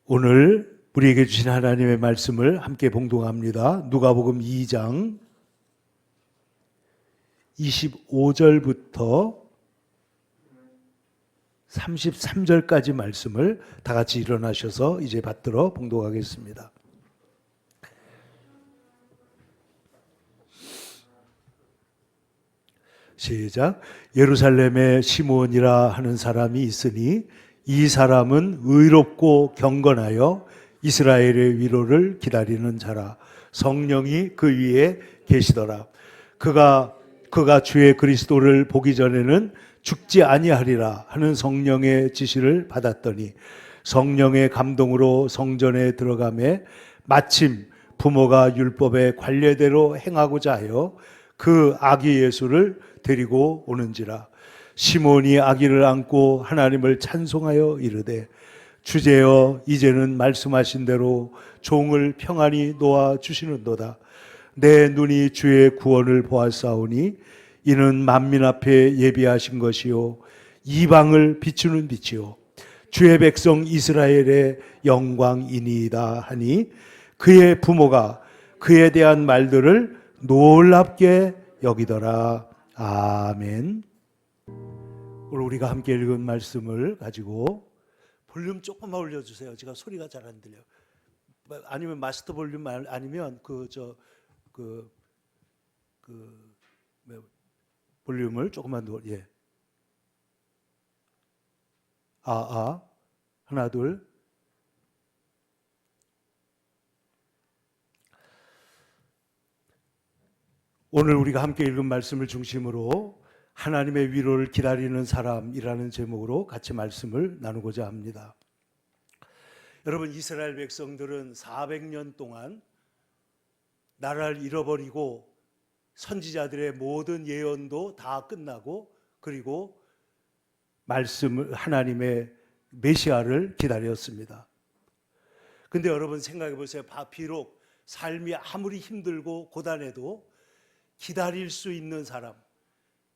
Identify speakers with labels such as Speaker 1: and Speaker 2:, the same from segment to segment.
Speaker 1: 오늘 우리에게 주신 하나님의 말씀을 함께 봉독합니다. 누가복음 2장 25절부터 33절까지 말씀을 다 같이 일어나셔서 이제 받들어 봉독하겠습니다. 시작. 예루살렘에 시므온이라 하는 사람이 있으니 이 사람은 의롭고 경건하여 이스라엘의 위로를 기다리는 자라. 성령이 그 위에 계시더라. 그가 주의 그리스도를 보기 전에는 죽지 아니하리라 하는 성령의 지시를 받았더니 성령의 감동으로 성전에 들어가매 마침 부모가 율법의 관례대로 행하고자 하여 그 아기 예수를 데리고 오는지라. 시몬이 아기를 안고 하나님을 찬송하여 이르되 주제여 이제는 말씀하신 대로 종을 평안히 놓아 주시는도다. 내 눈이 주의 구원을 보았사오니 이는 만민 앞에 예비하신 것이요 이방을 비추는 빛이요 주의 백성 이스라엘의 영광이니이다 하니 그의 부모가 그에 대한 말들을 놀랍게 여기더라. 아멘. 오늘 우리가 함께 읽은 말씀을 가지고 볼륨 조금만 올려주세요. 제가 소리가 잘 안 들려요. 아니면 마스터 볼륨 아니면 볼륨을 조금만 더. 예. 하나 둘. 오늘 우리가 함께 읽은 말씀을 중심으로 하나님의 위로를 기다리는 사람이라는 제목으로 같이 말씀을 나누고자 합니다. 여러분, 이스라엘 백성들은 400년 동안 나라를 잃어버리고 선지자들의 모든 예언도 다 끝나고 그리고 말씀을 하나님의 메시아를 기다렸습니다. 근데 여러분 생각해 보세요. 비록 삶이 아무리 힘들고 고단해도 기다릴 수 있는 사람,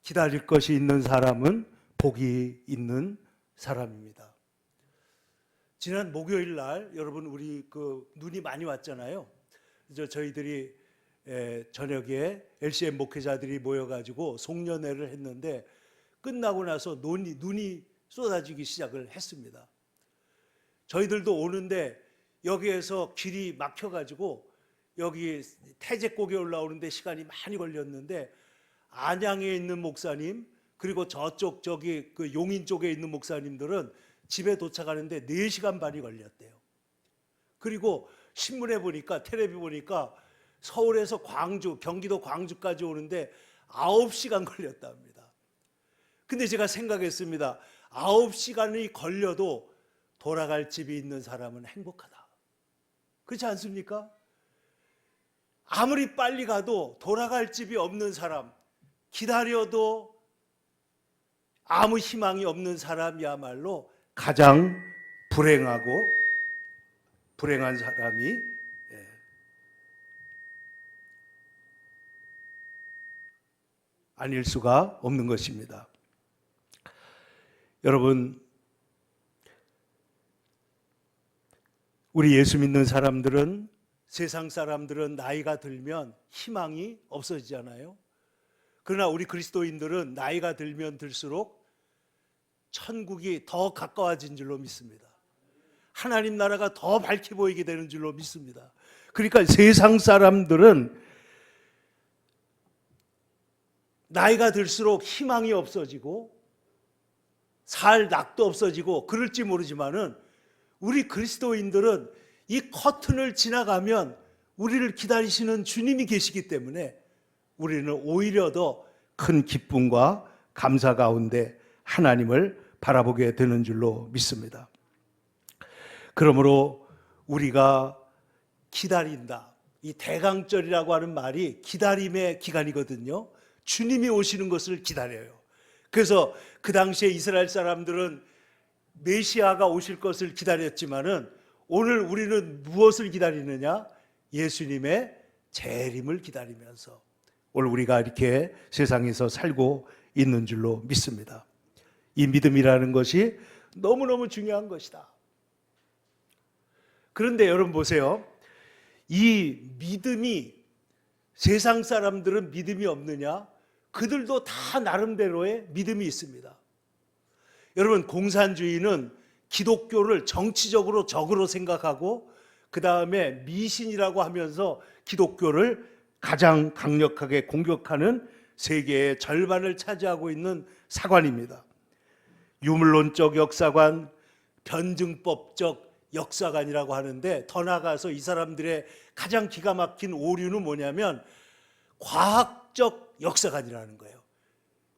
Speaker 1: 기다릴 것이 있는 사람은 복이 있는 사람입니다. 지난 목요일 날 여러분 우리 눈이 많이 왔잖아요. 저희들이 저녁에 LCM 목회자들이 모여가지고 송년회를 했는데 끝나고 나서 눈이 쏟아지기 시작을 했습니다. 저희들도 오는데 여기에서 길이 막혀가지고 여기 태제곡에 올라오는데 시간이 많이 걸렸는데 안양에 있는 목사님 그리고 저기 용인 쪽에 있는 목사님들은 집에 도착하는데 4시간 반이 걸렸대요. 그리고 신문에 보니까 텔레비 보니까 서울에서 경기도 광주까지 오는데 9시간 걸렸답니다. 근데 제가 생각했습니다. 9시간이 걸려도 돌아갈 집이 있는 사람은 행복하다. 그렇지 않습니까? 아무리 빨리 가도 돌아갈 집이 없는 사람, 기다려도 아무 희망이 없는 사람이야말로 가장 불행한 사람이 아닐 수가 없는 것입니다. 여러분, 우리 예수 믿는 사람들은 세상 사람들은 나이가 들면 희망이 없어지잖아요. 그러나 우리 그리스도인들은 나이가 들면 들수록 천국이 더 가까워진 줄로 믿습니다. 하나님 나라가 더 밝게 보이게 되는 줄로 믿습니다. 그러니까 세상 사람들은 나이가 들수록 희망이 없어지고 살 낙도 없어지고 그럴지 모르지만은 우리 그리스도인들은 이 커튼을 지나가면 우리를 기다리시는 주님이 계시기 때문에 우리는 오히려 더 큰 기쁨과 감사 가운데 하나님을 바라보게 되는 줄로 믿습니다. 그러므로 우리가 기다린다. 이 대강절이라고 하는 말이 기다림의 기간이거든요. 주님이 오시는 것을 기다려요. 그래서 그 당시에 이스라엘 사람들은 메시아가 오실 것을 기다렸지만은 오늘 우리는 무엇을 기다리느냐? 예수님의 재림을 기다리면서 오늘 우리가 이렇게 세상에서 살고 있는 줄로 믿습니다. 이 믿음이라는 것이 너무너무 중요한 것이다. 그런데 여러분 보세요. 이 믿음이, 세상 사람들은 믿음이 없느냐? 그들도 다 나름대로의 믿음이 있습니다. 여러분, 공산주의는 기독교를 정치적으로 적으로 생각하고 그 다음에 미신이라고 하면서 기독교를 가장 강력하게 공격하는 세계의 절반을 차지하고 있는 사관입니다. 유물론적 역사관, 변증법적 역사관이라고 하는데, 더 나아가서 이 사람들의 가장 기가 막힌 오류는 뭐냐면 과학적 역사관이라는 거예요.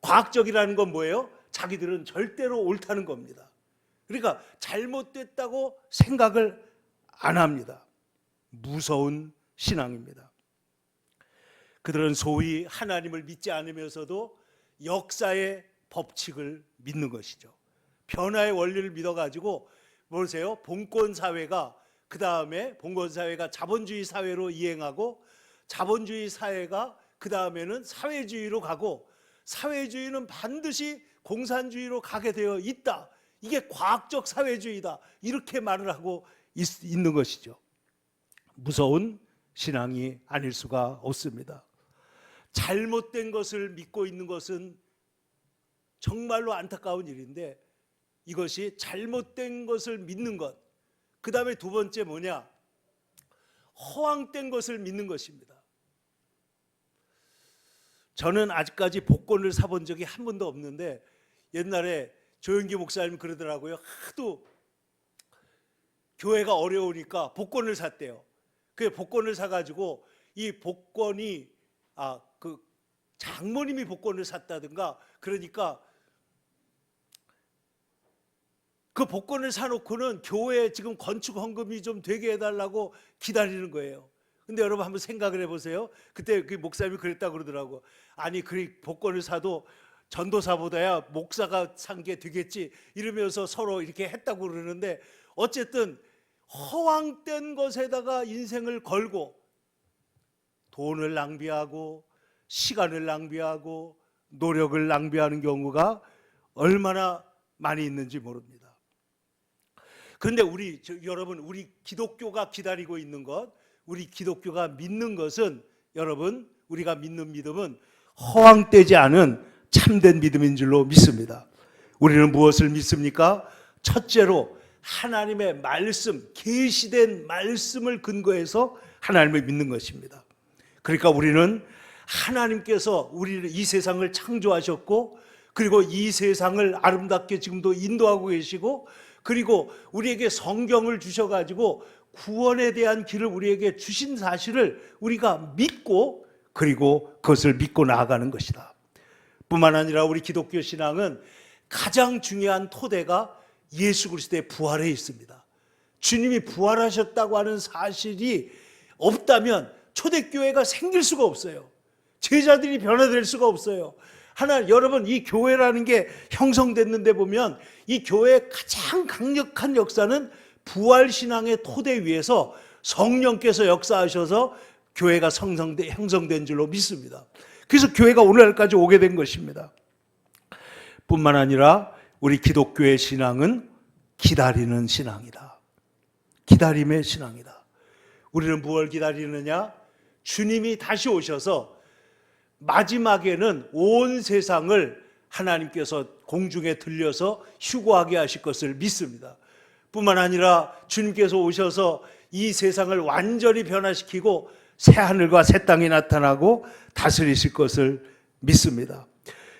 Speaker 1: 과학적이라는 건 뭐예요? 자기들은 절대로 옳다는 겁니다. 그러니까 잘못됐다고 생각을 안 합니다. 무서운 신앙입니다. 그들은 소위 하나님을 믿지 않으면서도 역사의 법칙을 믿는 것이죠. 변화의 원리를 믿어가지고, 보세요, 봉건사회가 그 다음에 봉건사회가 자본주의 사회로 이행하고, 자본주의 사회가 그 다음에는 사회주의로 가고, 사회주의는 반드시 공산주의로 가게 되어 있다. 이게 과학적 사회주의다. 이렇게 말을 하고 있는 것이죠. 무서운 신앙이 아닐 수가 없습니다. 잘못된 것을 믿고 있는 것은 정말로 안타까운 일인데, 이것이 잘못된 것을 믿는 것, 그 다음에 두 번째 뭐냐? 허황된 것을 믿는 것입니다. 저는 아직까지 복권을 사본 적이 한 번도 없는데, 옛날에 조영기 목사님 그러더라고요. 하도 교회가 어려우니까 복권을 샀대요. 그 복권을 사가지고 이 복권이 그 장모님이 복권을 샀다든가, 그러니까 그 복권을 사놓고는 교회에 지금 건축 헌금이 좀 되게 해달라고 기다리는 거예요. 근데 여러분 한번 생각을 해보세요. 그때 그 목사님이 그랬다고 그러더라고. 아니, 그 복권을 사도 전도사보다야 목사가 산 게 되겠지, 이러면서 서로 이렇게 했다고 그러는데, 어쨌든 허황된 것에다가 인생을 걸고 돈을 낭비하고 시간을 낭비하고 노력을 낭비하는 경우가 얼마나 많이 있는지 모릅니다. 그런데 여러분, 우리 기독교가 기다리고 있는 것, 우리 기독교가 믿는 것은, 여러분, 우리가 믿는 믿음은 허황되지 않은 참된 믿음인 줄로 믿습니다. 우리는 무엇을 믿습니까? 첫째로 하나님의 말씀, 계시된 말씀을 근거해서 하나님을 믿는 것입니다. 그러니까 우리는 하나님께서 우리를, 이 세상을 창조하셨고, 그리고 이 세상을 아름답게 지금도 인도하고 계시고, 그리고 우리에게 성경을 주셔가지고 구원에 대한 길을 우리에게 주신 사실을 우리가 믿고, 그리고 그것을 믿고 나아가는 것이다. 뿐만 아니라 우리 기독교 신앙은 가장 중요한 토대가 예수 그리스도의 부활에 있습니다. 주님이 부활하셨다고 하는 사실이 없다면 초대교회가 생길 수가 없어요. 제자들이 변화될 수가 없어요. 여러분, 이 교회라는 게 형성됐는데 보면 이 교회의 가장 강력한 역사는 부활신앙의 토대 위에서 성령께서 역사하셔서 교회가 형성된 줄로 믿습니다. 그래서 교회가 오늘날까지 오게 된 것입니다. 뿐만 아니라 우리 기독교의 신앙은 기다리는 신앙이다. 기다림의 신앙이다. 우리는 무엇을 기다리느냐? 주님이 다시 오셔서 마지막에는 온 세상을 하나님께서 공중에 들려서 휴거하게 하실 것을 믿습니다. 뿐만 아니라 주님께서 오셔서 이 세상을 완전히 변화시키고 새하늘과 새 땅이 나타나고 다스리실 것을 믿습니다.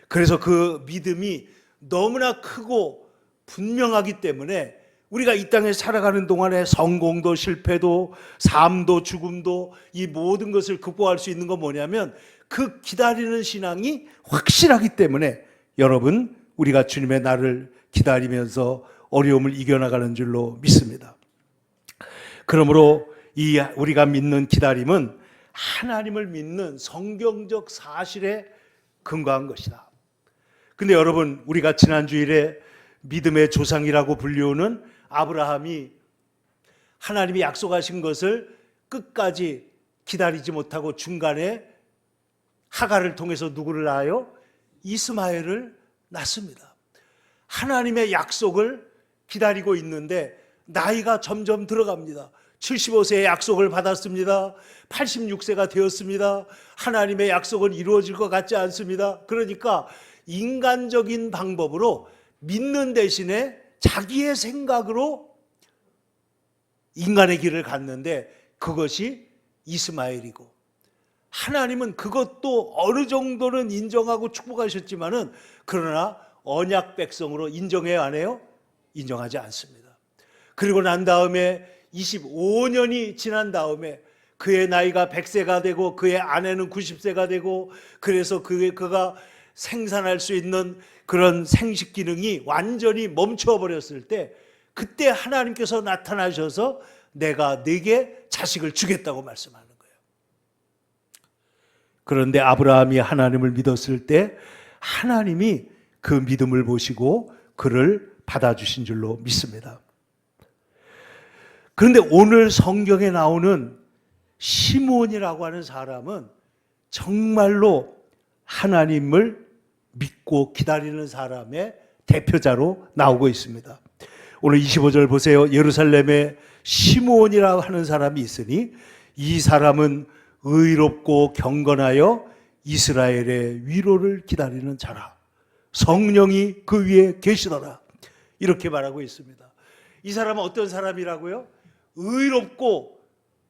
Speaker 1: 그래서 그 믿음이 너무나 크고 분명하기 때문에 우리가 이 땅에 살아가는 동안에 성공도 실패도 삶도 죽음도 이 모든 것을 극복할 수 있는 건 뭐냐면 그 기다리는 신앙이 확실하기 때문에 여러분, 우리가 주님의 날을 기다리면서 어려움을 이겨나가는 줄로 믿습니다. 그러므로 우리가 믿는 기다림은 하나님을 믿는 성경적 사실에 근거한 것이다. 근데 여러분, 우리가 지난 주일에 믿음의 조상이라고 불리우는 아브라함이 하나님이 약속하신 것을 끝까지 기다리지 못하고 중간에 하갈을 통해서 누구를 낳아요? 이스마엘을 낳습니다. 하나님의 약속을 기다리고 있는데 나이가 점점 들어갑니다. 75세의 약속을 받았습니다. 86세가 되었습니다. 하나님의 약속은 이루어질 것 같지 않습니다. 그러니까 인간적인 방법으로 믿는 대신에 자기의 생각으로 인간의 길을 갔는데 그것이 이스마엘이고, 하나님은 그것도 어느 정도는 인정하고 축복하셨지만은 그러나 언약 백성으로 인정해야 안 해요? 인정하지 않습니다. 그리고 난 다음에 25년이 지난 다음에 그의 나이가 100세가 되고 그의 아내는 90세가 되고, 그래서 그가 생산할 수 있는 그런 생식 기능이 완전히 멈춰버렸을 때, 그때 하나님께서 나타나셔서 내가 네게 자식을 주겠다고 말씀하는 거예요. 그런데 아브라함이 하나님을 믿었을 때 하나님이 그 믿음을 보시고 그를 받아주신 줄로 믿습니다. 그런데 오늘 성경에 나오는 시므온이라고 하는 사람은 정말로 하나님을 믿고 기다리는 사람의 대표자로 나오고 있습니다. 오늘 25절 보세요. 예루살렘에 시므온이라고 하는 사람이 있으니 이 사람은 의롭고 경건하여 이스라엘의 위로를 기다리는 자라. 성령이 그 위에 계시더라. 이렇게 말하고 있습니다. 이 사람은 어떤 사람이라고요? 의롭고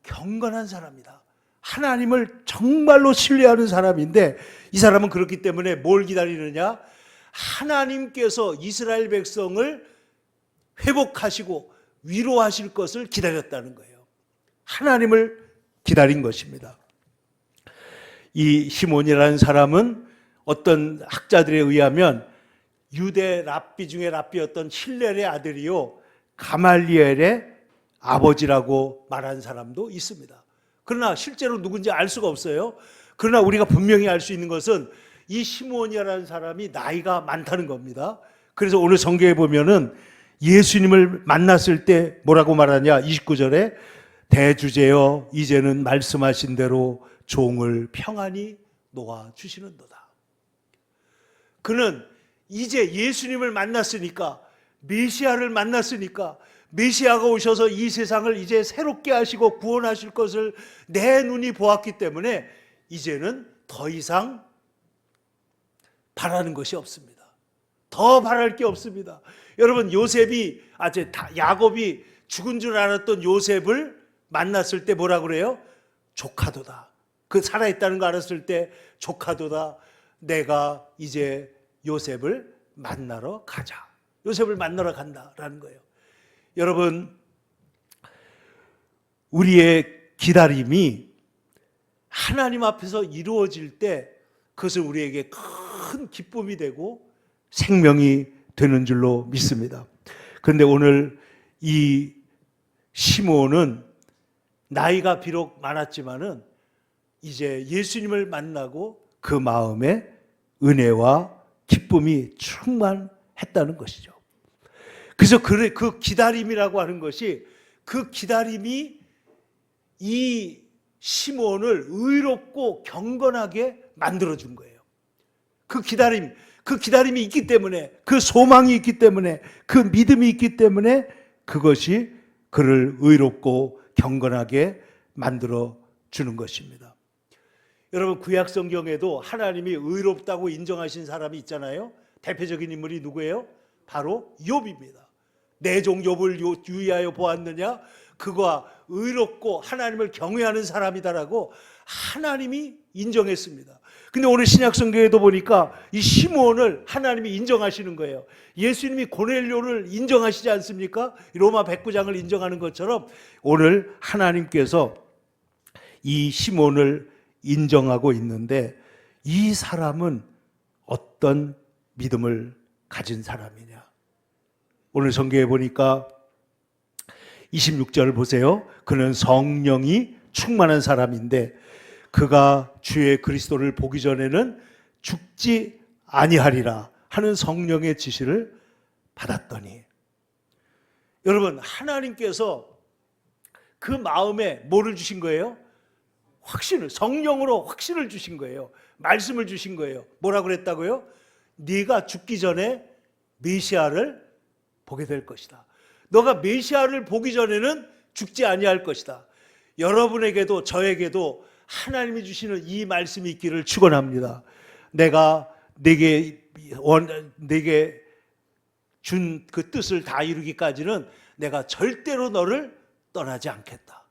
Speaker 1: 경건한 사람이다. 하나님을 정말로 신뢰하는 사람인데, 이 사람은 그렇기 때문에 뭘 기다리느냐? 하나님께서 이스라엘 백성을 회복하시고 위로하실 것을 기다렸다는 거예요. 하나님을 기다린 것입니다. 이 시몬이라는 사람은 어떤 학자들에 의하면 유대 랍비 중에 랍비였던 힐렐의 아들이요, 가말리엘의 아버지라고 말한 사람도 있습니다. 그러나 실제로 누군지 알 수가 없어요. 그러나 우리가 분명히 알 수 있는 것은 이 시므온이라는 사람이 나이가 많다는 겁니다. 그래서 오늘 성경에 보면은 예수님을 만났을 때 뭐라고 말하냐? 29절에 대주제여 이제는 말씀하신 대로 종을 평안히 놓아주시는도다. 그는 이제 예수님을 만났으니까, 메시아를 만났으니까, 메시아가 오셔서 이 세상을 이제 새롭게 하시고 구원하실 것을 내 눈이 보았기 때문에 이제는 더 이상 바라는 것이 없습니다. 더 바랄 게 없습니다. 여러분, 야곱이 죽은 줄 알았던 요셉을 만났을 때 뭐라 그래요? 조카도다. 그 살아있다는 거 알았을 때 조카도다. 내가 이제 요셉을 만나러 가자. 요셉을 만나러 간다라는 거예요. 여러분, 우리의 기다림이 하나님 앞에서 이루어질 때 그것은 우리에게 큰 기쁨이 되고 생명이 되는 줄로 믿습니다. 그런데 오늘 이 시므온은 나이가 비록 많았지만은 이제 예수님을 만나고 그 마음에 은혜와 기쁨이 충만했다는 것이죠. 그래서 그 기다림이라고 하는 것이, 그 기다림이 이 시므온을 의롭고 경건하게 만들어준 거예요. 그 기다림이 있기 때문에, 그 소망이 있기 때문에, 그 믿음이 있기 때문에 그것이 그를 의롭고 경건하게 만들어주는 것입니다. 여러분, 구약 성경에도 하나님이 의롭다고 인정하신 사람이 있잖아요. 대표적인 인물이 누구예요? 바로 욥입니다. 내 종 욥을 유의하여 보았느냐? 그가 의롭고 하나님을 경외하는 사람이다라고 하나님이 인정했습니다. 근데 오늘 신약 성경에도 보니까 이 시므온을 하나님이 인정하시는 거예요. 예수님이 고넬료를 인정하시지 않습니까? 로마 109장을 인정하는 것처럼 오늘 하나님께서 이 시므온을 인정하고 있는데, 이 사람은 어떤 믿음을 가진 사람이냐? 오늘 성경에 보니까 26절 보세요. 그는 성령이 충만한 사람인데 그가 주의 그리스도를 보기 전에는 죽지 아니하리라 하는 성령의 지시를 받았더니, 여러분, 하나님께서 그 마음에 뭐를 주신 거예요? 확신을, 성령으로 확신을 주신 거예요. 말씀을 주신 거예요. 뭐라고 그랬다고요? 네가 죽기 전에 메시아를 보게 될 것이다. 너가 메시아를 보기 전에는 죽지 아니할 것이다. 여러분에게도 저에게도 하나님이 주시는 이 말씀이 있기를 축원합니다. 내가 내게 준 그 뜻을 다 이루기까지는 내가 절대로 너를 떠나지 않겠다.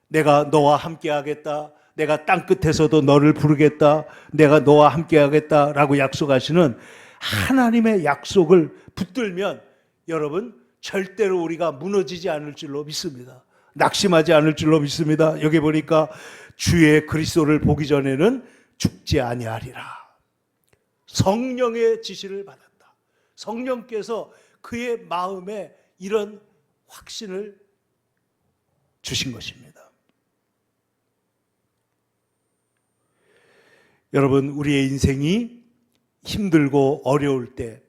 Speaker 1: 내가 너와 함께 하겠다. 내가 땅끝에서도 너를 부르겠다. 내가 너와 함께 하겠다라고 약속하시는 하나님의 약속을 붙들면 여러분 절대로 우리가 무너지지 않을 줄로 믿습니다. 낙심하지 않을 줄로 믿습니다. 여기 보니까 주의 그리스도를 보기 전에는 죽지 아니하리라. 성령의 지시를 받았다. 성령께서 그의 마음에 이런 확신을 주신 것입니다. 여러분, 우리의 인생이 힘들고 어려울 때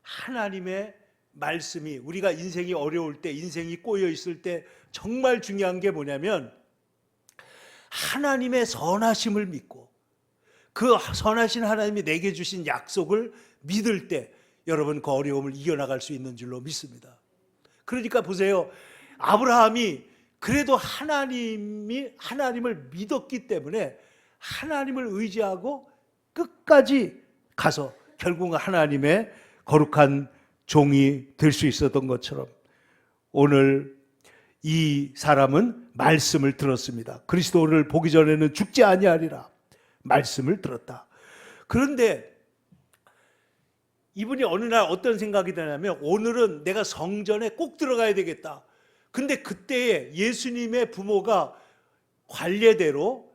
Speaker 1: 하나님의 말씀이, 우리가 인생이 어려울 때, 인생이 꼬여 있을 때 정말 중요한 게 뭐냐면 하나님의 선하심을 믿고 그 선하신 하나님이 내게 주신 약속을 믿을 때 여러분 그 어려움을 이겨나갈 수 있는 줄로 믿습니다. 그러니까 보세요. 아브라함이 그래도 하나님을 믿었기 때문에 하나님을 의지하고 끝까지 가서 결국 하나님의 거룩한 종이 될 수 있었던 것처럼 오늘 이 사람은 말씀을 들었습니다. 그리스도를 보기 전에는 죽지 아니하리라. 말씀을 들었다. 그런데 이분이 어느 날 어떤 생각이 드냐면 오늘은 내가 성전에 꼭 들어가야 되겠다. 근데 그때에 예수님의 부모가 관례대로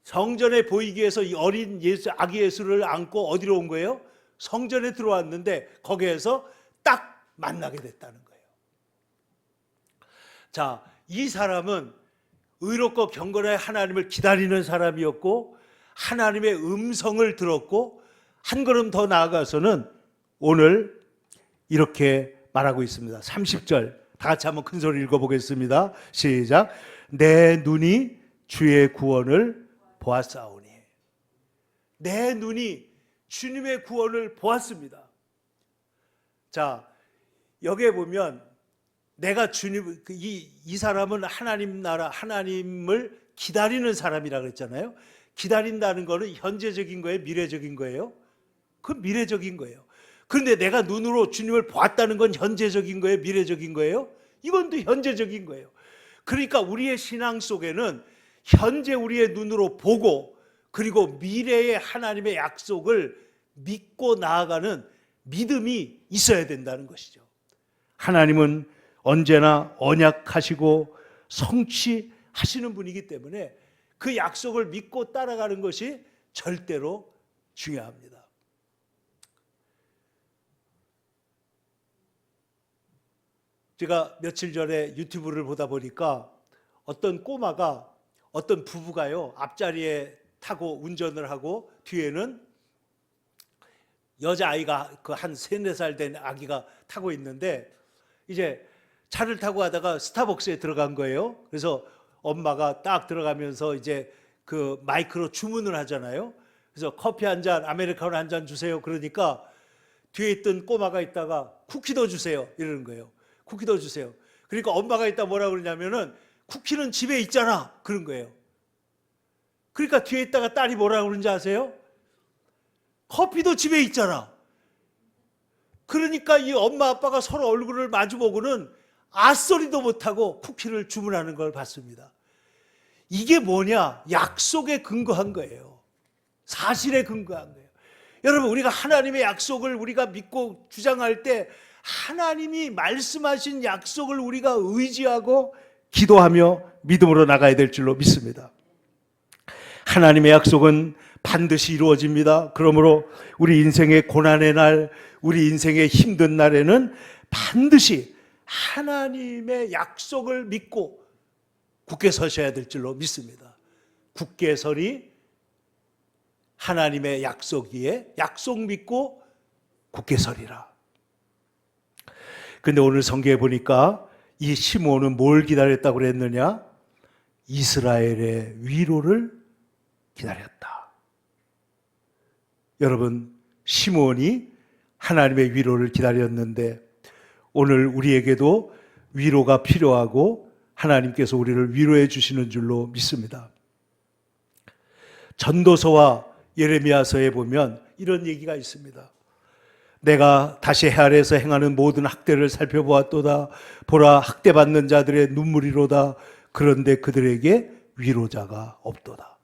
Speaker 1: 성전에 보이기 위해서 이 어린 아기 예수를 안고 어디로 온 거예요? 성전에 들어왔는데 거기에서 딱 만나게 됐다는 거예요. 자, 이 사람은 의롭고 경건하게 하나님을 기다리는 사람이었고 하나님의 음성을 들었고 한 걸음 더 나아가서는 오늘 이렇게 말하고 있습니다. 30절 다 같이 한번 큰 소리 읽어보겠습니다. 시작. 내 눈이 주의 구원을 보았사오니. 내 눈이 주님의 구원을 보았습니다. 자, 여기에 보면 내가 이 사람은 하나님 나라, 하나님을 기다리는 사람이라고 그랬잖아요. 기다린다는 거는 현재적인 거예요? 미래적인 거예요? 그 미래적인 거예요. 그런데 내가 눈으로 주님을 보았다는 건 현재적인 거예요? 미래적인 거예요? 이건 또 현재적인 거예요. 그러니까 우리의 신앙 속에는 현재 우리의 눈으로 보고 그리고 미래의 하나님의 약속을 믿고 나아가는 믿음이 있어야 된다는 것이죠. 하나님은 언제나 언약하시고 성취하시는 분이기 때문에 그 약속을 믿고 따라가는 것이 절대로 중요합니다. 제가 며칠 전에 유튜브를 보다 보니까 어떤 꼬마가 어떤 부부가요 앞자리에 타고 운전을 하고 뒤에는 여자아이가 그 한 3-4살 된 아기가 타고 있는데 이제 차를 타고 가다가 스타벅스에 들어간 거예요. 그래서 엄마가 딱 들어가면서 이제 그 마이크로 주문을 하잖아요. 그래서 커피 한 잔, 아메리카노 한 잔 주세요. 그러니까 뒤에 있던 꼬마가 있다가 쿠키도 주세요. 이러는 거예요. 쿠키도 주세요. 그러니까 엄마가 있다 뭐라 그러냐면은 쿠키는 집에 있잖아. 그런 거예요. 그러니까 뒤에 있다가 딸이 뭐라 그러는지 아세요? 커피도 집에 있잖아. 그러니까 이 엄마 아빠가 서로 얼굴을 마주보고는 아소리도 못하고 쿠키를 주문하는 걸 봤습니다. 이게 뭐냐? 약속에 근거한 거예요. 사실에 근거한 거예요. 여러분, 우리가 하나님의 약속을 우리가 믿고 주장할 때 하나님이 말씀하신 약속을 우리가 의지하고 기도하며 믿음으로 나가야 될 줄로 믿습니다. 하나님의 약속은 반드시 이루어집니다. 그러므로 우리 인생의 고난의 날, 우리 인생의 힘든 날에는 반드시 하나님의 약속을 믿고 굳게 서셔야 될 줄로 믿습니다. 굳게 서리 하나님의 약속이에 약속 믿고 굳게 서리라. 근데 오늘 성경에 보니까 이 시므온은 뭘 기다렸다고 그랬느냐? 이스라엘의 위로를 기다렸다. 여러분, 시므온이 하나님의 위로를 기다렸는데 오늘 우리에게도 위로가 필요하고 하나님께서 우리를 위로해 주시는 줄로 믿습니다. 전도서와 예레미야서에 보면 이런 얘기가 있습니다. 내가 다시 해 아래에서 행하는 모든 학대를 살펴보았도다. 보라, 학대받는 자들의 눈물이로다. 그런데 그들에게 위로자가 없도다.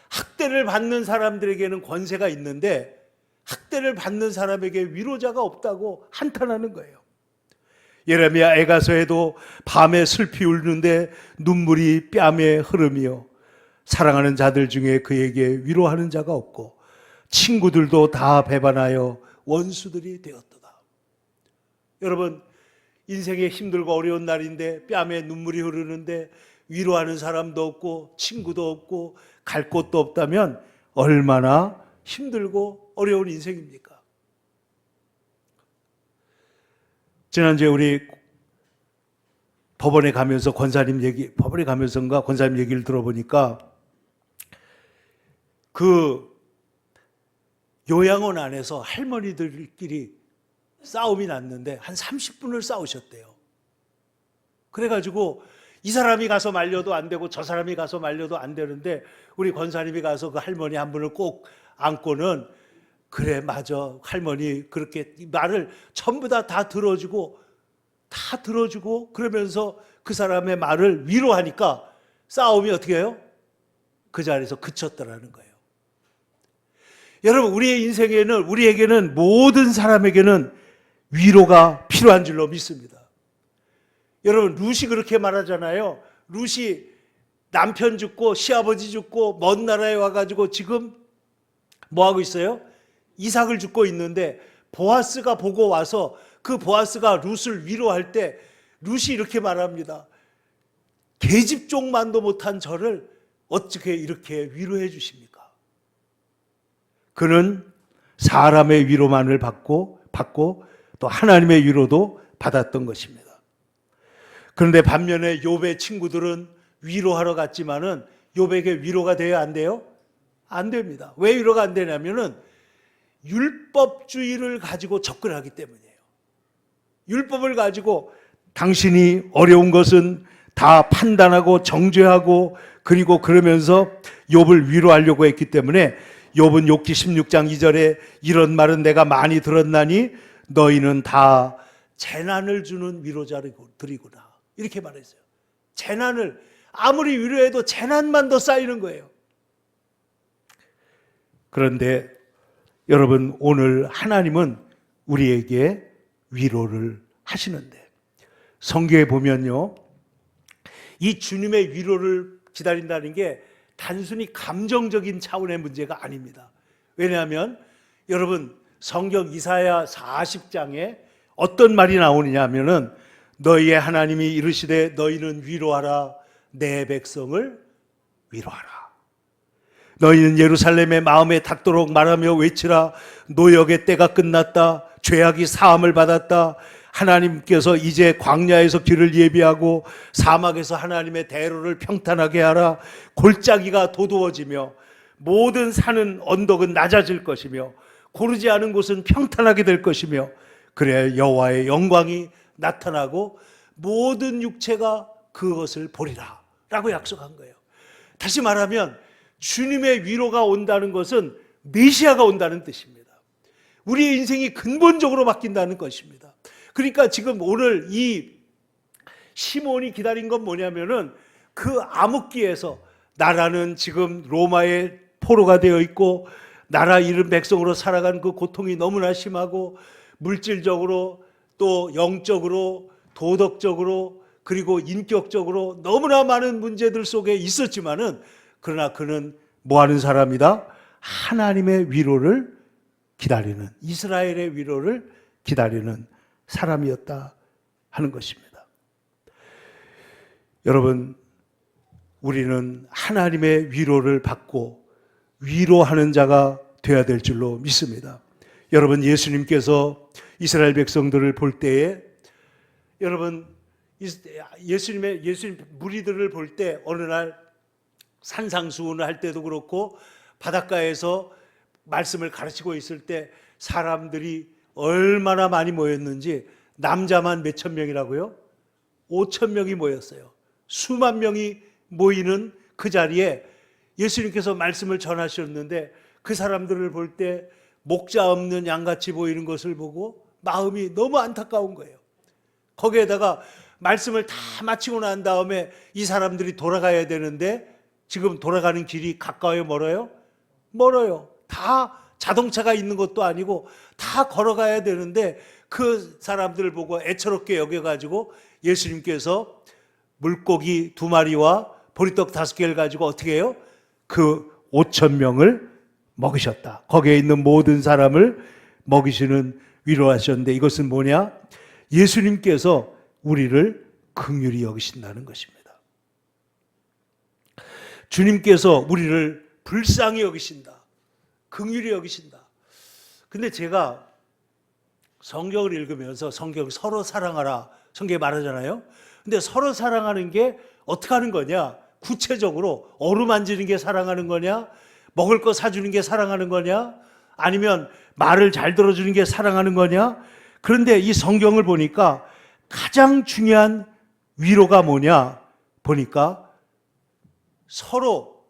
Speaker 1: 학대를 받는 사람들에게는 권세가 있는데 학대를 받는 사람에게 위로자가 없다고 한탄하는 거예요. 예레미야 애가서에도 밤에 슬피 울는데 눈물이 뺨에 흐르며 사랑하는 자들 중에 그에게 위로하는 자가 없고 친구들도 다 배반하여 원수들이 되었도다. 여러분, 인생에 힘들고 어려운 날인데 뺨에 눈물이 흐르는데 위로하는 사람도 없고 친구도 없고 갈 곳도 없다면 얼마나 힘들고 어려운 인생입니까? 지난주에 우리 법원에 가면서 권사님 얘기를 들어보니까 그 요양원 안에서 할머니들끼리 싸움이 났는데 한 30분을 싸우셨대요. 그래가지고 이 사람이 가서 말려도 안 되고 저 사람이 가서 말려도 안 되는데 우리 권사님이 가서 그 할머니 한 분을 꼭 안고는 그래 맞아 할머니 그렇게 말을 전부 다 들어주고 그러면서 그 사람의 말을 위로하니까 싸움이 어떻게 해요? 그 자리에서 그쳤더라는 거예요. 여러분, 우리의 인생에는 우리에게는 모든 사람에게는 위로가 필요한 줄로 믿습니다. 여러분, 룻이 그렇게 말하잖아요. 룻이 남편 죽고 시아버지 죽고 먼 나라에 와가지고 지금 뭐 하고 있어요? 이삭을 죽고 있는데 보아스가 보고 와서 그 보아스가 룻을 위로할 때 룻이 이렇게 말합니다. 계집종만도 못한 저를 어떻게 이렇게 위로해 주십니까? 그는 사람의 위로만을 받고 또 하나님의 위로도 받았던 것입니다. 그런데 반면에 욥의 친구들은 위로하러 갔지만은 욥에게 위로가 돼야 안 돼요? 안 됩니다. 왜 위로가 안 되냐면은 율법주의를 가지고 접근하기 때문이에요. 율법을 가지고 당신이 어려운 것은 다 판단하고 정죄하고 그리고 그러면서 욥을 위로하려고 했기 때문에 욥은 욥기 16장 2절에 이런 말은 내가 많이 들었나니 너희는 다 재난을 주는 위로자들이구나 이렇게 말했어요. 재난을 아무리 위로해도 재난만 더 쌓이는 거예요. 그런데 여러분, 오늘 하나님은 우리에게 위로를 하시는데 성경에 보면요, 이 주님의 위로를 기다린다는 게 단순히 감정적인 차원의 문제가 아닙니다. 왜냐하면 여러분, 성경 이사야 40장에 어떤 말이 나오느냐 하면은 너희의 하나님이 이르시되 너희는 위로하라 내 백성을 위로하라. 너희는 예루살렘의 마음에 닿도록 말하며 외치라. 노역의 때가 끝났다. 죄악이 사함을 받았다. 하나님께서 이제 광야에서 길을 예비하고 사막에서 하나님의 대로를 평탄하게 하라. 골짜기가 도두어지며 모든 산은 언덕은 낮아질 것이며 고르지 않은 곳은 평탄하게 될 것이며 그래야 여호와의 영광이 나타나고 모든 육체가 그것을 보리라 라고 약속한 거예요. 다시 말하면 주님의 위로가 온다는 것은 메시아가 온다는 뜻입니다. 우리의 인생이 근본적으로 바뀐다는 것입니다. 그러니까 지금 오늘 이 시몬이 기다린 건 뭐냐면은 그 암흑기에서 나라는 지금 로마의 포로가 되어 있고 나라 잃은 백성으로 살아가는 그 고통이 너무나 심하고 물질적으로 또 영적으로 도덕적으로 그리고 인격적으로 너무나 많은 문제들 속에 있었지만은 그러나 그는 뭐하는 사람이다? 하나님의 위로를 기다리는, 이스라엘의 위로를 기다리는 사람이었다 하는 것입니다. 여러분, 우리는 하나님의 위로를 받고 위로하는 자가 되어야 될 줄로 믿습니다. 여러분, 예수님께서 이스라엘 백성들을 볼 때에 여러분 예수님 무리들을 볼 때 어느 날 산상수훈을 할 때도 그렇고 바닷가에서 말씀을 가르치고 있을 때 사람들이 얼마나 많이 모였는지 남자만 몇천 명이라고요? 5천 명이 모였어요. 수만 명이 모이는 그 자리에 예수님께서 말씀을 전하셨는데 그 사람들을 볼 때 목자 없는 양같이 보이는 것을 보고 마음이 너무 안타까운 거예요. 거기에다가 말씀을 다 마치고 난 다음에 이 사람들이 돌아가야 되는데 지금 돌아가는 길이 가까워요, 멀어요? 멀어요. 다 자동차가 있는 것도 아니고 다 걸어가야 되는데 그 사람들을 보고 애처롭게 여겨가지고 예수님께서 물고기 2마리와 보리떡 5개를 가지고 어떻게 해요? 그 5천 명을 먹으셨다. 거기에 있는 모든 사람을 먹이시는 위로하셨는데 이것은 뭐냐? 예수님께서 우리를 긍휼히 여기신다는 것입니다. 주님께서 우리를 불쌍히 여기신다. 긍휼히 여기신다. 근데 제가 성경을 읽으면서 성경 서로 사랑하라 성경에 말하잖아요. 근데 서로 사랑하는 게 어떻게 하는 거냐? 구체적으로 어루만지는 게 사랑하는 거냐? 먹을 거 사주는 게 사랑하는 거냐? 아니면 말을 잘 들어주는 게 사랑하는 거냐? 그런데 이 성경을 보니까 가장 중요한 위로가 뭐냐? 보니까 서로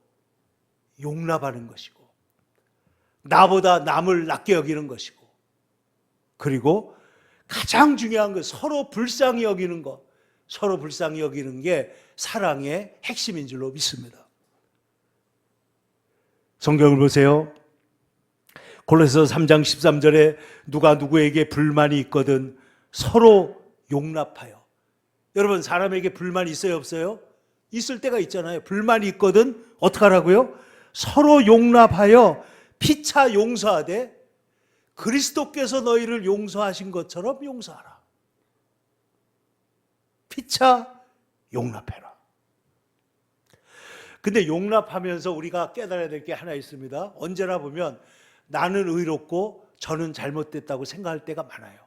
Speaker 1: 용납하는 것이고 나보다 남을 낮게 여기는 것이고 그리고 가장 중요한 것 서로 불쌍히 여기는 것 서로 불쌍히 여기는 게 사랑의 핵심인 줄로 믿습니다. 성경을 보세요. 골로새서 3장 13절에 누가 누구에게 불만이 있거든 서로 용납하여. 여러분 사람에게 불만이 있어요 없어요? 있을 때가 있잖아요. 불만이 있거든 어떻게 하라고요? 서로 용납하여 피차 용서하되 그리스도께서 너희를 용서하신 것처럼 용서하라. 피차 용납해라. 근데 용납하면서 우리가 깨달아야 될 게 하나 있습니다. 언제나 보면 나는 의롭고 저는 잘못됐다고 생각할 때가 많아요.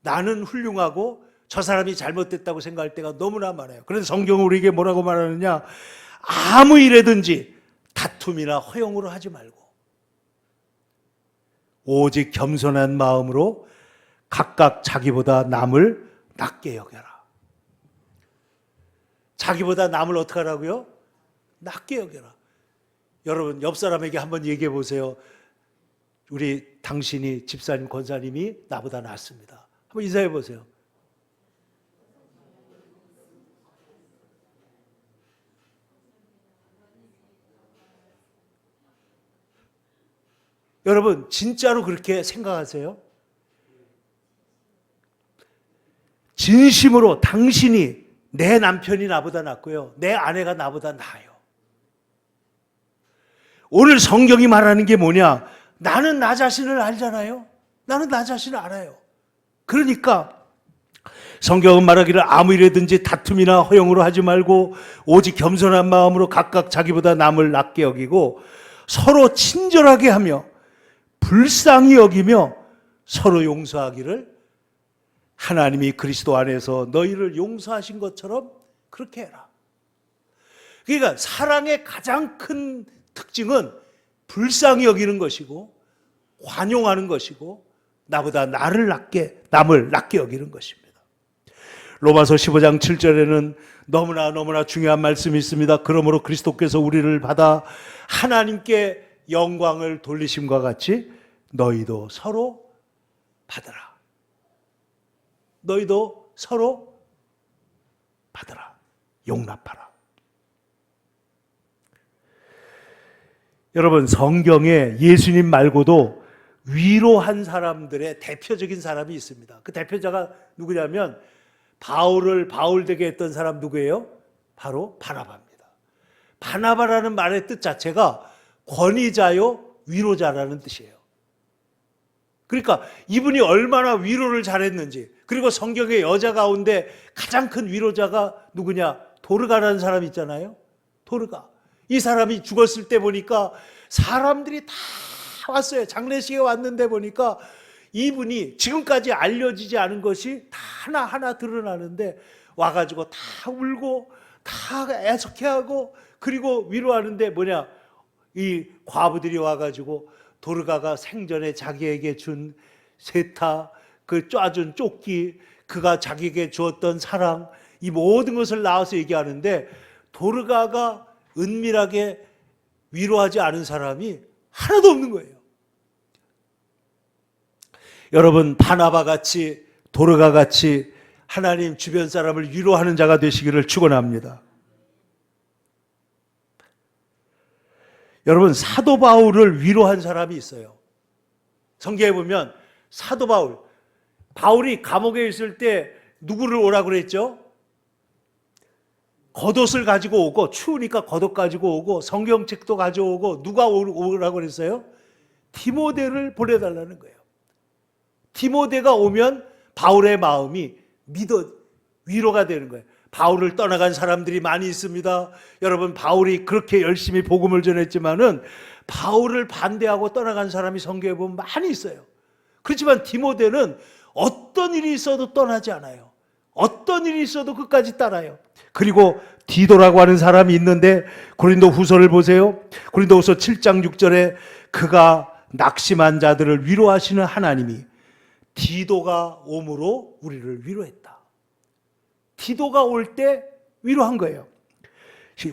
Speaker 1: 나는 훌륭하고 저 사람이 잘못됐다고 생각할 때가 너무나 많아요. 그래서 성경은 우리에게 뭐라고 말하느냐? 아무 일에든지 다툼이나 허용으로 하지 말고 오직 겸손한 마음으로 각각 자기보다 남을 낮게 여겨라. 자기보다 남을 어떻게 하라고요? 낮게 여겨라. 여러분 옆 사람에게 한번 얘기해 보세요. 우리 당신이 집사님 권사님이 나보다 낫습니다. 한번 인사해 보세요. 여러분 진짜로 그렇게 생각하세요? 진심으로 당신이 내 남편이 나보다 낫고요. 내 아내가 나보다 나아요. 오늘 성경이 말하는 게 뭐냐? 나는 나 자신을 알잖아요. 나는 나 자신을 알아요. 그러니까 성경은 말하기를 아무 일에든지 다툼이나 허용으로 하지 말고 오직 겸손한 마음으로 각각 자기보다 남을 낮게 여기고 서로 친절하게 하며 불쌍히 여기며 서로 용서하기를 하나님이 그리스도 안에서 너희를 용서하신 것처럼 그렇게 해라. 그러니까 사랑의 가장 큰 특징은 불쌍히 여기는 것이고 관용하는 것이고 나보다 남을 낮게 여기는 것입니다. 로마서 15장 7절에는 너무나 중요한 말씀이 있습니다. 그러므로 그리스도께서 우리를 받아 하나님께 영광을 돌리심과 같이 너희도 서로 받으라. 너희도 서로 받으라. 용납하라. 여러분 성경에 예수님 말고도 위로한 사람들의 대표적인 사람이 있습니다. 그 대표자가 누구냐면 바울 되게 했던 사람 누구예요? 바로 바나바입니다. 바나바라는 말의 뜻 자체가 권위자요 위로자라는 뜻이에요. 그러니까 이분이 얼마나 위로를 잘했는지, 그리고 성경의 여자 가운데 가장 큰 위로자가 누구냐? 도르가라는 사람 있잖아요. 도르가. 이 사람이 죽었을 때 보니까 사람들이 다 왔어요. 장례식에 왔는데 보니까 이분이 지금까지 알려지지 않은 것이 다 하나하나 드러나는데 와가지고 다 울고 다 애석해하고 그리고 위로하는데 뭐냐? 이 과부들이 와가지고 도르가가 생전에 자기에게 준 세타, 그 쪄준 조끼, 그가 자기에게 주었던 사랑, 이 모든 것을 나와서 얘기하는데 도르가가 은밀하게 위로하지 않은 사람이 하나도 없는 거예요. 여러분, 바나바 같이 도르가 같이 하나님 주변 사람을 위로하는 자가 되시기를 축원합니다. 여러분, 사도 바울을 위로한 사람이 있어요. 성경에 보면 사도 바울이 감옥에 있을 때 누구를 오라고 그랬죠? 겉옷을 가지고 오고, 추우니까 겉옷 가지고 오고, 성경책도 가져오고, 누가 오라고 그랬어요? 디모데를 보내달라는 거예요. 디모데가 오면 바울의 마음이 위로가 되는 거예요. 바울을 떠나간 사람들이 많이 있습니다. 여러분, 바울이 그렇게 열심히 복음을 전했지만은 바울을 반대하고 떠나간 사람이 성경에 보면 많이 있어요. 그렇지만 디모데는 어떤 일이 있어도 떠나지 않아요. 어떤 일이 있어도 끝까지 따라요. 그리고 디도라고 하는 사람이 있는데 고린도 후서를 보세요. 고린도 후서 7장 6절에 그가 낙심한 자들을 위로하시는 하나님이 디도가 옴으로 우리를 위로했다. 디도가 올 때 위로한 거예요.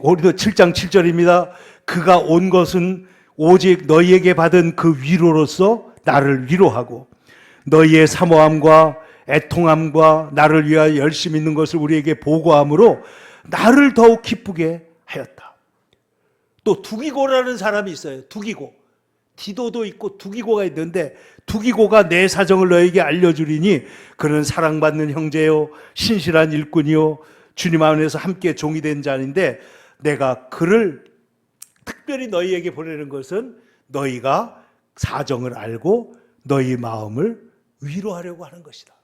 Speaker 1: 고린도 7장 7절입니다. 그가 온 것은 오직 너희에게 받은 그 위로로서 나를 위로하고 너희의 사모함과 애통함과 나를 위하여 열심히 있는 것을 우리에게 보고함으로 나를 더욱 기쁘게 하였다. 또 두기고라는 사람이 있어요. 두기고. 디도도 있고 두기고가 있는데 두기고가 내 사정을 너에게 알려주리니 그는 사랑받는 형제요 신실한 일꾼이요 주님 안에서 함께 종이 된 자인데 내가 그를 특별히 너희에게 보내는 것은 너희가 사정을 알고 너희 마음을 위로하려고 하는 것이다.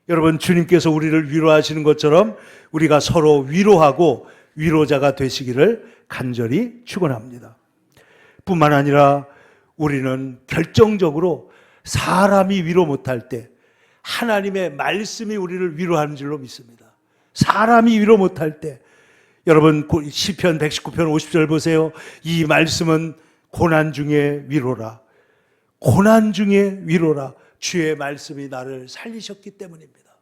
Speaker 1: 여러분, 주님께서 우리를 위로하시는 것처럼 우리가 서로 위로하고 위로자가 되시기를 간절히 축원합니다. 뿐만 아니라 우리는 결정적으로 사람이 위로 못할 때 하나님의 말씀이 우리를 위로하는 줄로 믿습니다. 사람이 위로 못할 때 여러분 시편 119편 50절 보세요. 이 말씀은 고난 중에 위로라. 고난 중에 위로라. 주의 말씀이 나를 살리셨기 때문입니다.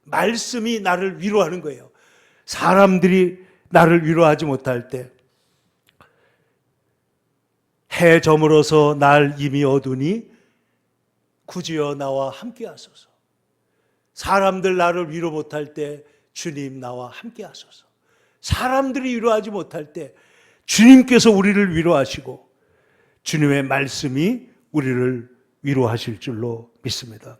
Speaker 1: 말씀이 나를 위로하는 거예요. 사람들이 나를 위로하지 못할 때 해 저물어서 날 이미 어두니 구주여 나와 함께 하소서. 사람들 나를 위로 못할 때 주님 나와 함께 하소서. 사람들이 위로하지 못할 때 주님께서 우리를 위로하시고 주님의 말씀이 우리를 위로하실 줄로 믿습니다.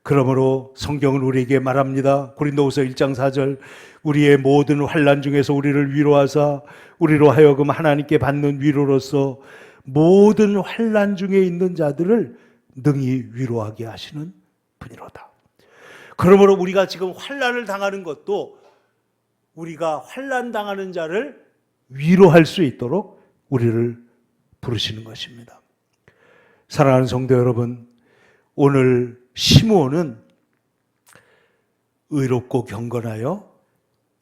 Speaker 1: 그러므로 성경은 우리에게 말합니다. 고린도후서 1장 4절 우리의 모든 환난 중에서 우리를 위로하사 우리로 하여금 하나님께 받는 위로로서 모든 환난 중에 있는 자들을 능히 위로하게 하시는 분이로다. 그러므로 우리가 지금 환난을 당하는 것도 우리가 환난 당하는 자를 위로할 수 있도록 우리를 부르시는 것입니다. 사랑하는 성도 여러분, 오늘 시므온은 의롭고 경건하여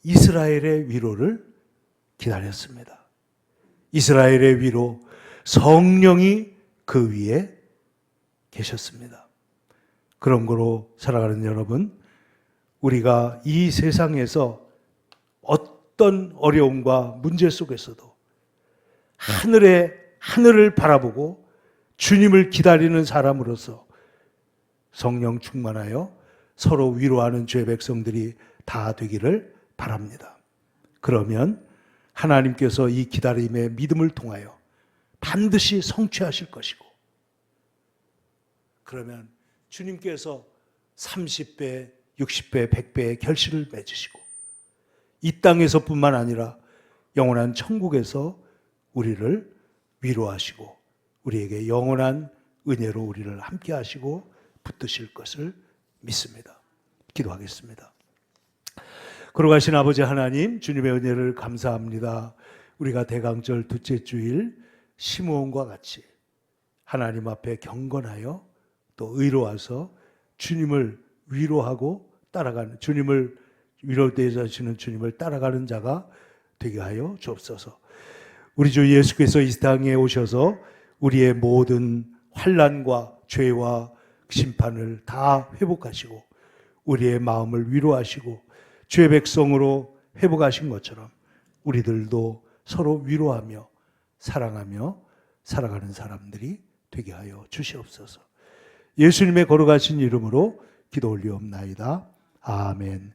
Speaker 1: 이스라엘의 위로를 기다렸습니다. 이스라엘의 위로, 성령이 그 위에 계셨습니다. 그런 거로 사랑하는 여러분, 우리가 이 세상에서 어떤 어려움과 문제 속에서도 하늘을 바라보고 주님을 기다리는 사람으로서 성령 충만하여 서로 위로하는 주의 백성들이 다 되기를 바랍니다. 그러면 하나님께서 이 기다림의 믿음을 통하여 반드시 성취하실 것이고, 그러면 주님께서 30배, 60배, 100배의 결실을 맺으시고 이 땅에서뿐만 아니라 영원한 천국에서 우리를 위로하시고 우리에게 영원한 은혜로 우리를 함께 하시고 붙드실 것을 믿습니다. 기도하겠습니다. 거룩하신 아버지 하나님, 주님의 은혜를 감사합니다. 우리가 대강절 둘째 주일 시므온과 같이 하나님 앞에 경건하여 또 의로와서 주님을 위로하고 따라가는, 주님을 위로되시는 주님을 따라가는 자가 되게 하여 주옵소서. 우리 주 예수께서 이 땅에 오셔서 우리의 모든 환난과 죄와 심판을 다 회복하시고 우리의 마음을 위로하시고 주의 백성으로 회복하신 것처럼 우리들도 서로 위로하며 사랑하며 살아가는 사람들이 되게 하여 주시옵소서. 예수님의 걸어가신 이름으로 기도 올리옵나이다. 아멘.